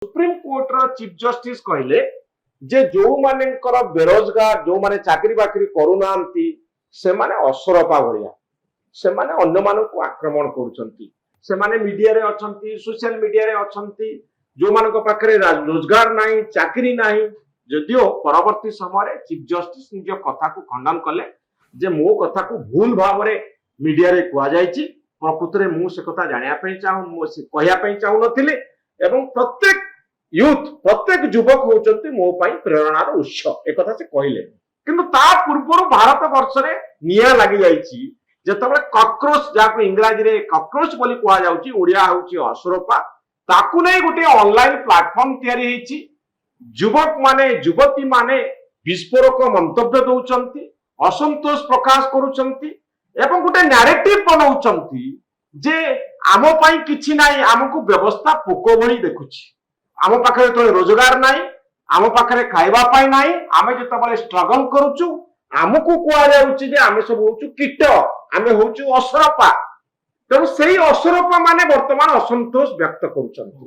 Supreme court रो chief justice कहले जे जो मानेकर बेरोजगार जो माने चाकरी बाकरी करूनांती से माने असरपा भलिया से माने अन्य मानन को आक्रमण करूछंती से माने मीडिया रे अछंती सोशल मीडिया रे अछंती जो मानन को पाखरे रोजगार नाही चाकरी नाही जदियो परवर्ती समय चीफ जस्टिस निज कथा को खंडन कले जे मो कथा को भूल भाव रे मीडिया रे कुआ जायछि प्रकृत रे मु से कथा जानिया पई चाहू मो से कहिया पई चाहू नथिले एवं प्रत्येक यूथ प्रत्येक युवक होचंती मो पई प्रेरणार उत्स ए कथा से कहले किंतु ता पूर्व भारत वर्ष रे निया लागि जायछि जेतबे कॉकरोच जाको इंग्रजी रे कॉकरोच बोली कुआ जाउछि ओडिया होछि असुरपा ताकू नै गोटे ऑनलाइन प्लेटफॉर्म तयारी हेछि युवक माने युवती माने विस्फोरक मंतव्य दउचंती असंतोष प्रकाश करूचंती एवं गोटे नैरेटिव बनाउचंती जे आमो पई किछि नाही हमकु व्यवस्था पोको भली देखुछि आम पाखरे तो रोजगार नाही आम पाखरे खाइबा पाई नाही आमे जेतबले स्ट्रगल करूछु आमकु कुआ जाउछि जे आमे सब होछु कीट आमे होछु असरपा तेणु सेही असरपा माने वर्तमान असंतोष व्यक्त करूछंती।